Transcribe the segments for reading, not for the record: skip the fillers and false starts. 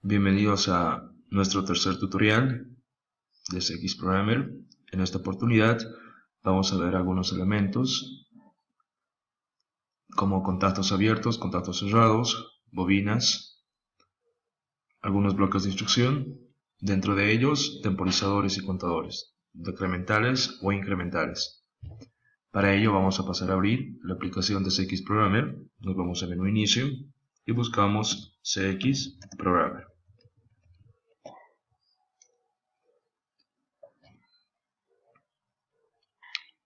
Bienvenidos a nuestro tercer tutorial de CX Programmer. En esta oportunidad vamos a ver algunos elementos como contactos abiertos, contactos cerrados, bobinas, algunos bloques de instrucción, dentro de ellos temporizadores y contadores, decrementales o incrementales. Para ello vamos a pasar a abrir la aplicación de CX Programmer, nos vamos a menú inicio y buscamos CX Programmer.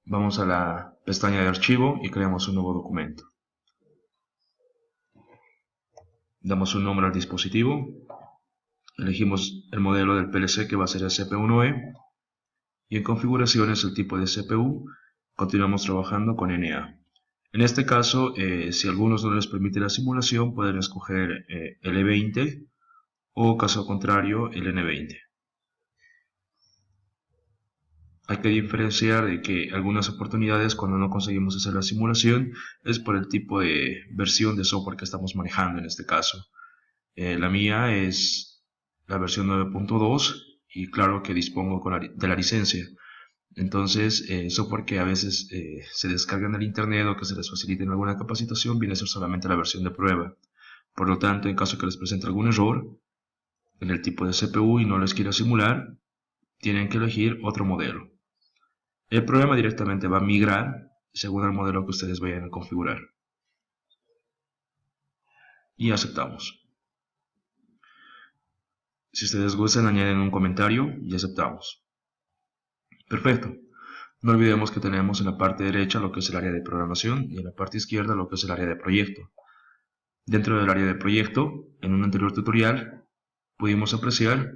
Vamos a la pestaña de archivo y creamos un nuevo documento. Damos un nombre al dispositivo, elegimos el modelo del PLC que va a ser el CPU1E y en configuraciones el tipo de CPU continuamos trabajando con NA. En este caso, si a algunos no les permite la simulación, pueden escoger L20 o caso contrario el N20. Hay que diferenciar de que algunas oportunidades cuando no conseguimos hacer la simulación es por el tipo de versión de software que estamos manejando en este caso. La mía es la versión 9.2 y claro que dispongo de la licencia. Entonces, software que a veces se descarga en el internet o que se les facilite en alguna capacitación viene a ser solamente la versión de prueba. Por lo tanto, en caso que les presente algún error en el tipo de CPU y no les quiera simular, tienen que elegir otro modelo. El programa directamente va a migrar según el modelo que ustedes vayan a configurar. Y aceptamos. Si ustedes gustan, añaden un comentario y aceptamos. Perfecto. No olvidemos que tenemos en la parte derecha lo que es el área de programación y en la parte izquierda lo que es el área de proyecto. Dentro del área de proyecto, en un anterior tutorial, pudimos apreciar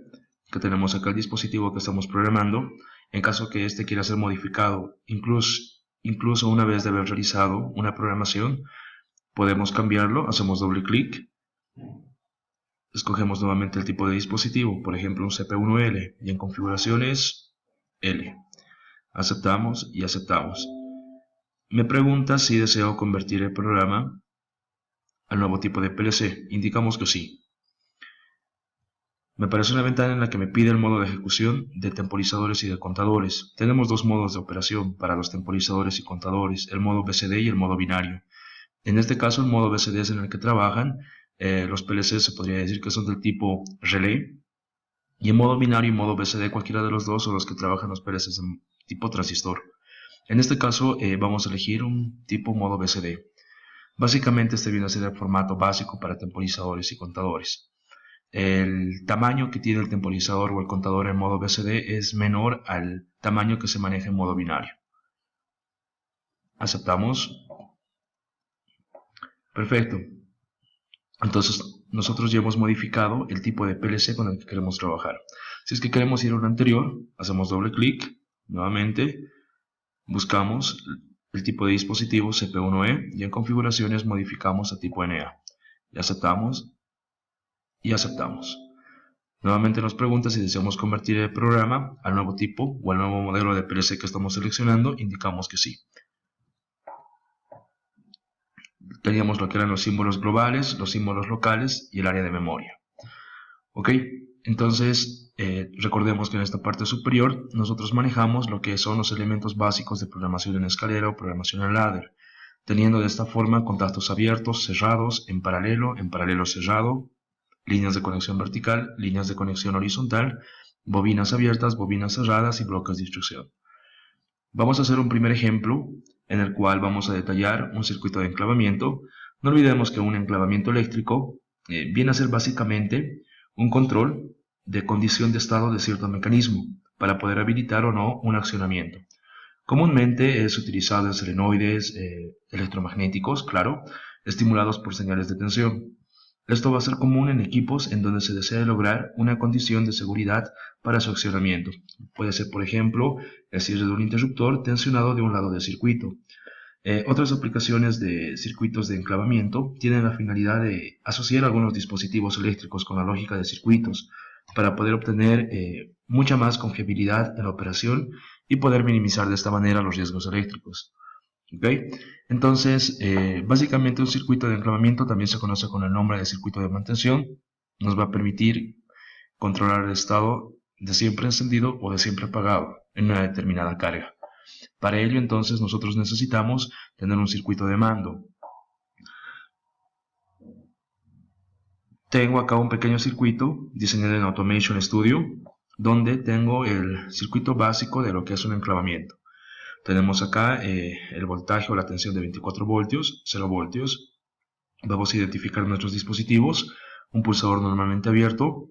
que tenemos acá el dispositivo que estamos programando. En caso que este quiera ser modificado, incluso una vez de haber realizado una programación, podemos cambiarlo. Hacemos doble clic, escogemos nuevamente el tipo de dispositivo, por ejemplo un CPU1L, y en configuraciones L. Aceptamos y aceptamos. Me pregunta si deseo convertir el programa al nuevo tipo de PLC. Indicamos que sí. Me aparece una ventana en la que me pide el modo de ejecución de temporizadores y de contadores. Tenemos dos modos de operación para los temporizadores y contadores, el modo BCD y el modo binario. En este caso, el modo BCD es en el que trabajan los PLC, se podría decir que son del tipo relé, y en modo binario y modo BCD, cualquiera de los dos son los que trabajan los PLCs de tipo transistor. En este caso vamos a elegir un tipo modo BCD. Básicamente este viene a ser el formato básico para temporizadores y contadores. El tamaño que tiene el temporizador o el contador en modo BCD es menor al tamaño que se maneja en modo binario. Aceptamos. Perfecto. Entonces nosotros ya hemos modificado el tipo de PLC con el que queremos trabajar. Si es que queremos ir a uno anterior, hacemos doble clic, nuevamente, buscamos el tipo de dispositivo CPU1E y en configuraciones modificamos a tipo NA. Y aceptamos y aceptamos. Nuevamente nos pregunta si deseamos convertir el programa al nuevo tipo o al nuevo modelo de PLC que estamos seleccionando. Indicamos que sí. Teníamos lo que eran los símbolos globales, los símbolos locales y el área de memoria. Ok, entonces recordemos que en esta parte superior nosotros manejamos lo que son los elementos básicos de programación en escalera o programación en ladder, teniendo de esta forma contactos abiertos, cerrados, en paralelo cerrado, líneas de conexión vertical, líneas de conexión horizontal, bobinas abiertas, bobinas cerradas y bloques de instrucción. Vamos a hacer un primer ejemplo en el cual vamos a detallar un circuito de enclavamiento. No olvidemos que un enclavamiento eléctrico viene a ser básicamente un control de condición de estado de cierto mecanismo para poder habilitar o no un accionamiento. Comúnmente es utilizado en solenoides electromagnéticos, claro, estimulados por señales de tensión. Esto va a ser común en equipos en donde se desea lograr una condición de seguridad para su accionamiento. Puede ser, por ejemplo, el cierre de un interruptor tensionado de un lado del circuito. Otras aplicaciones de circuitos de enclavamiento tienen la finalidad de asociar algunos dispositivos eléctricos con la lógica de circuitos para poder obtener mucha más confiabilidad en la operación y poder minimizar de esta manera los riesgos eléctricos. ¿Okay? Entonces, básicamente un circuito de enclavamiento también se conoce con el nombre de circuito de mantención nos va a permitir controlar el estado de siempre encendido o de siempre apagado en una determinada carga. Para ello, entonces, nosotros necesitamos tener un circuito de mando. Tengo acá un pequeño circuito diseñado en Automation Studio, donde tengo el circuito básico de lo que es un enclavamiento. Tenemos acá el voltaje o la tensión de 24 voltios, 0 voltios. Vamos a identificar nuestros dispositivos, un pulsador normalmente abierto,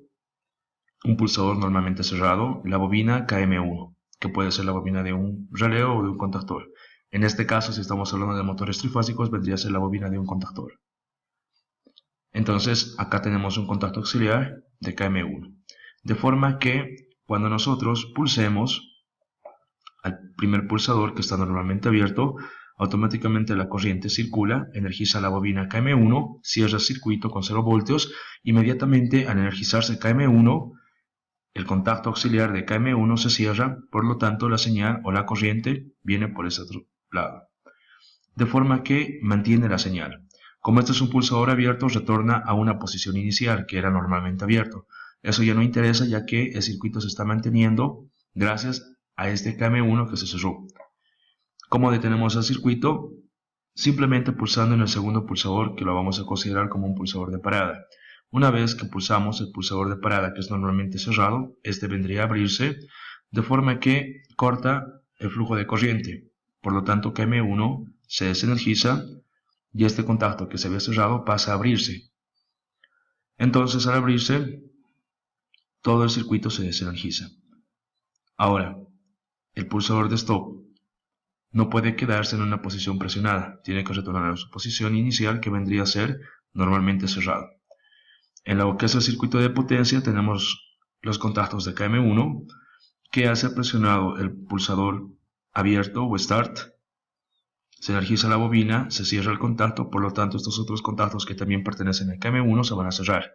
un pulsador normalmente cerrado, la bobina KM1, que puede ser la bobina de un relé o de un contactor. En este caso, si estamos hablando de motores trifásicos, vendría a ser la bobina de un contactor. Entonces, acá tenemos un contacto auxiliar de KM1. De forma que cuando nosotros pulsemos al primer pulsador que está normalmente abierto, automáticamente la corriente circula, energiza la bobina KM1, cierra el circuito con 0 voltios, inmediatamente al energizarse KM1, el contacto auxiliar de KM1 se cierra, por lo tanto la señal o la corriente viene por ese otro lado. De forma que mantiene la señal. Como este es un pulsador abierto, retorna a una posición inicial, que era normalmente abierto. Eso ya no interesa, ya que el circuito se está manteniendo gracias a este KM1 que se cerró. ¿Cómo detenemos el circuito? Simplemente pulsando en el segundo pulsador, que lo vamos a considerar como un pulsador de parada. Una vez que pulsamos el pulsador de parada, que es normalmente cerrado, este vendría a abrirse, de forma que corta el flujo de corriente. Por lo tanto, KM1 se desenergiza y este contacto que se había cerrado pasa a abrirse. Entonces, al abrirse, todo el circuito se desenergiza. Ahora, el pulsador de stop no puede quedarse en una posición presionada, tiene que retornar a su posición inicial, que vendría a ser normalmente cerrado. En lo que es el circuito de potencia tenemos los contactos de KM1, que al ser presionado el pulsador abierto o start, se energiza la bobina, se cierra el contacto, por lo tanto estos otros contactos que también pertenecen al KM1 se van a cerrar,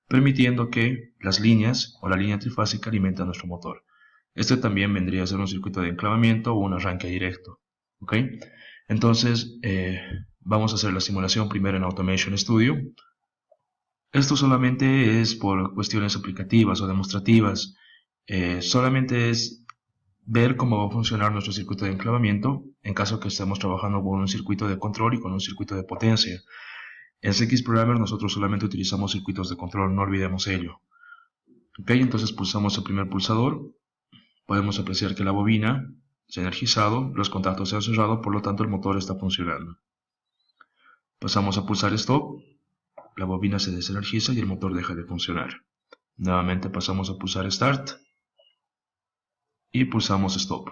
permitiendo que las líneas o la línea trifásica alimenten nuestro motor. Este también vendría a ser un circuito de enclavamiento o un arranque directo. ¿Ok? Entonces, vamos a hacer la simulación primero en Automation Studio. Esto solamente es por cuestiones aplicativas o demostrativas. Solamente es ver cómo va a funcionar nuestro circuito de enclavamiento en caso que estemos trabajando con un circuito de control y con un circuito de potencia. En CX Programmer nosotros solamente utilizamos circuitos de control, no olvidemos ello. Ok, entonces pulsamos el primer pulsador. Podemos apreciar que la bobina se ha energizado, los contactos se han cerrado, por lo tanto el motor está funcionando. Pasamos a pulsar Stop, la bobina se desenergiza y el motor deja de funcionar. Nuevamente pasamos a pulsar Start y pulsamos Stop.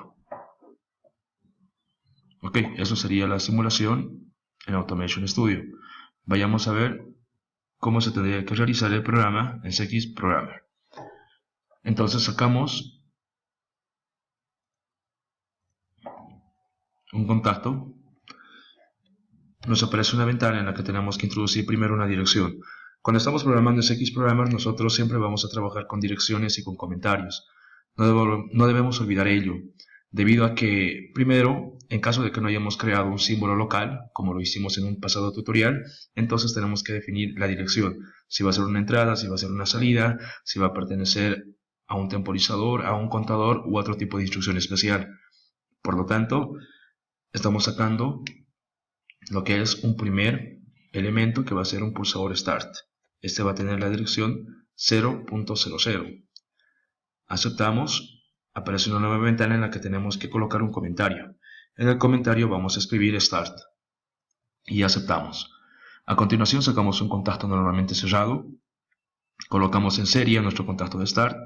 Ok, eso sería la simulación en Automation Studio. Vayamos a ver cómo se tendría que realizar el programa en CX Programmer. Entonces sacamos un contacto. Nos aparece una ventana en la que tenemos que introducir primero una dirección. Cuando estamos programando en CX Programmer, nosotros siempre vamos a trabajar con direcciones y con comentarios. No debemos olvidar ello, debido a que, primero, en caso de que no hayamos creado un símbolo local, como lo hicimos en un pasado tutorial, entonces tenemos que definir la dirección. Si va a ser una entrada, si va a ser una salida, si va a pertenecer a un temporizador, a un contador u otro tipo de instrucción especial. Por lo tanto, estamos sacando lo que es un primer elemento que va a ser un pulsador Start. Este va a tener la dirección 0.00. Aceptamos. Aparece una nueva ventana en la que tenemos que colocar un comentario. En el comentario vamos a escribir Start. Y aceptamos. A continuación sacamos un contacto normalmente cerrado. Colocamos en serie nuestro contacto de Start.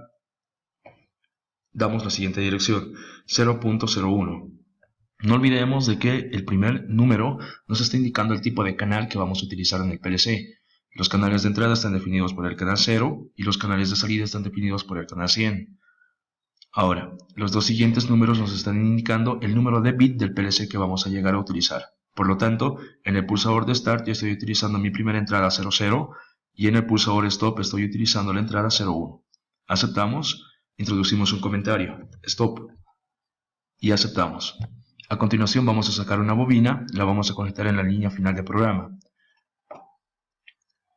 Damos la siguiente dirección, 0.01. No olvidemos de que el primer número nos está indicando el tipo de canal que vamos a utilizar en el PLC. Los canales de entrada están definidos por el canal 0 y los canales de salida están definidos por el canal 100. Ahora, los dos siguientes números nos están indicando el número de bit del PLC que vamos a llegar a utilizar. Por lo tanto, en el pulsador de Start yo estoy utilizando mi primera entrada 00 y en el pulsador Stop estoy utilizando la entrada 01. Aceptamos, introducimos un comentario, Stop, y aceptamos. A continuación vamos a sacar una bobina, la vamos a conectar en la línea final del programa.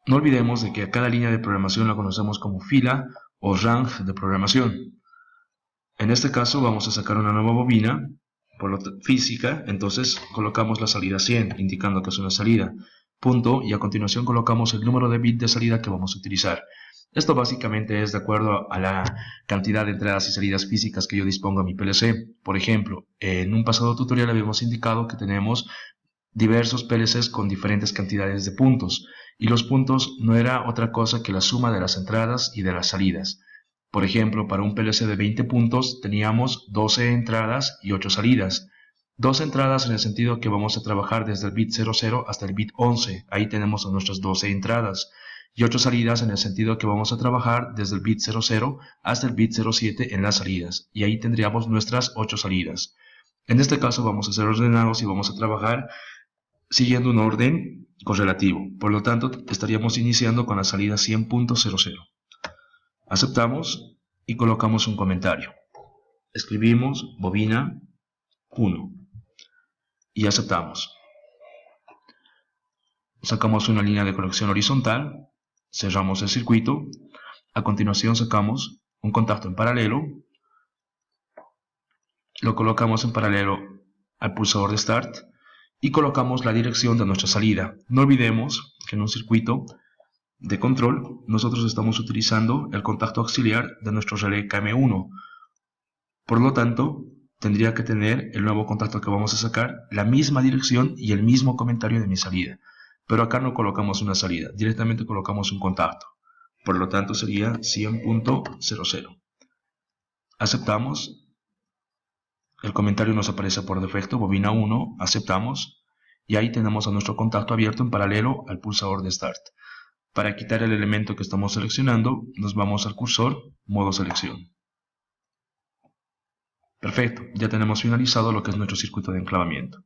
No olvidemos de que a cada línea de programación la conocemos como fila o range de programación. En este caso vamos a sacar una nueva bobina física, entonces colocamos la salida 100, indicando que es una salida, punto, y a continuación colocamos el número de bit de salida que vamos a utilizar. Esto básicamente es de acuerdo a la cantidad de entradas y salidas físicas que yo dispongo a mi PLC. Por ejemplo, en un pasado tutorial habíamos indicado que tenemos diversos PLCs con diferentes cantidades de puntos, y los puntos no era otra cosa que la suma de las entradas y de las salidas. Por ejemplo, para un PLC de 20 puntos teníamos 12 entradas y 8 salidas. 12 entradas en el sentido que vamos a trabajar desde el bit 00 hasta el bit 11, ahí tenemos nuestras 12 entradas. Y 8 salidas en el sentido que vamos a trabajar desde el bit 00 hasta el bit 07 en las salidas, y ahí tendríamos nuestras 8 salidas. En este caso vamos a ser ordenados y vamos a trabajar siguiendo un orden correlativo. Por lo tanto, estaríamos iniciando con la salida 100.00. Aceptamos y colocamos un comentario. Escribimos bobina 1 y aceptamos. Sacamos una línea de conexión horizontal, cerramos el circuito. A continuación sacamos un contacto en paralelo, lo colocamos en paralelo al pulsador de Start y colocamos la dirección de nuestra salida. No olvidemos que en un circuito de control nosotros estamos utilizando el contacto auxiliar de nuestro relé KM1. Por lo tanto, tendría que tener el nuevo contacto que vamos a sacar la misma dirección y el mismo comentario de mi salida. Pero acá no colocamos una salida, directamente colocamos un contacto. Por lo tanto sería 100.00. Aceptamos. El comentario nos aparece por defecto, bobina 1, aceptamos. Y ahí tenemos a nuestro contacto abierto en paralelo al pulsador de Start. Para quitar el elemento que estamos seleccionando, nos vamos al cursor, modo selección. Perfecto, ya tenemos finalizado lo que es nuestro circuito de enclavamiento.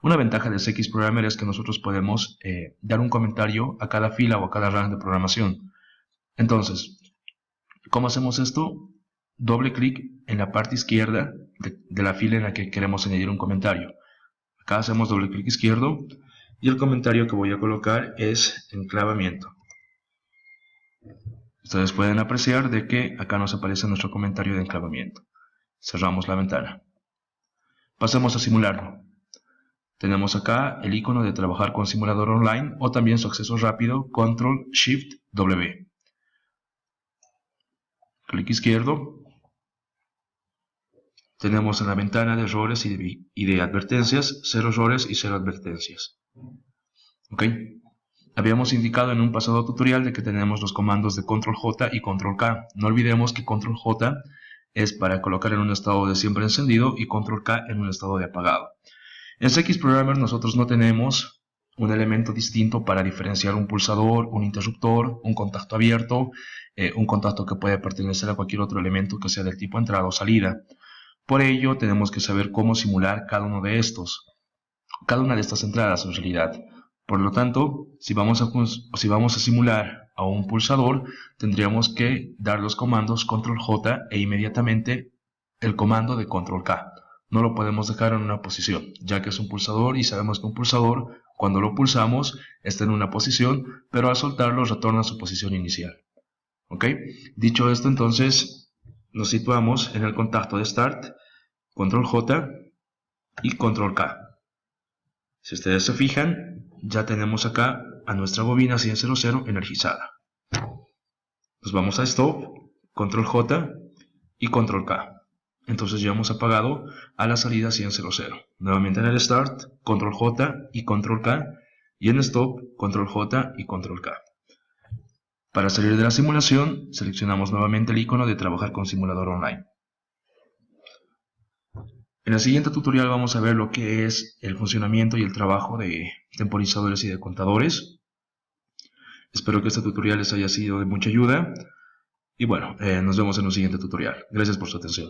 Una ventaja de CX Programmer es que nosotros podemos dar un comentario a cada fila o a cada rango de programación. Entonces, ¿cómo hacemos esto? Doble clic en la parte izquierda de la fila en la que queremos añadir un comentario. Acá hacemos doble clic izquierdo y el comentario que voy a colocar es enclavamiento. Ustedes pueden apreciar de que acá nos aparece nuestro comentario de enclavamiento. Cerramos la ventana. Pasemos a simularlo. Tenemos acá el icono de trabajar con simulador online o también su acceso rápido, Control-Shift-W. Clic izquierdo. Tenemos en la ventana de errores y de advertencias, 0 errores y 0 advertencias. ¿Ok? Habíamos indicado en un pasado tutorial de que tenemos los comandos de Control-J y Control-K. No olvidemos que Control-J es para colocar en un estado de siempre encendido y Control-K en un estado de apagado. En CX Programmer nosotros no tenemos un elemento distinto para diferenciar un pulsador, un interruptor, un contacto abierto, un contacto que puede pertenecer a cualquier otro elemento que sea del tipo entrada o salida. Por ello tenemos que saber cómo simular cada uno de estos, cada una de estas entradas en realidad. Por lo tanto, si vamos a simular a un pulsador, tendríamos que dar los comandos Control-J e inmediatamente el comando de Control-K. No lo podemos dejar en una posición, ya que es un pulsador y sabemos que un pulsador, cuando lo pulsamos, está en una posición, pero al soltarlo retorna a su posición inicial. ¿Ok? Dicho esto, entonces, nos situamos en el contacto de Start, Control-J y Control-K. Si ustedes se fijan, ya tenemos acá a nuestra bobina 100.00 energizada. Nos vamos a Stop, Control-J y Control-K. Entonces ya hemos apagado a la salida 100.00. Nuevamente en el Start, Control-J y Control-K. Y en Stop, Control-J y Control-K. Para salir de la simulación, seleccionamos nuevamente el icono de trabajar con simulador online. En el siguiente tutorial vamos a ver lo que es el funcionamiento y el trabajo de temporizadores y de contadores. Espero que este tutorial les haya sido de mucha ayuda. Y bueno, nos vemos en un siguiente tutorial. Gracias por su atención.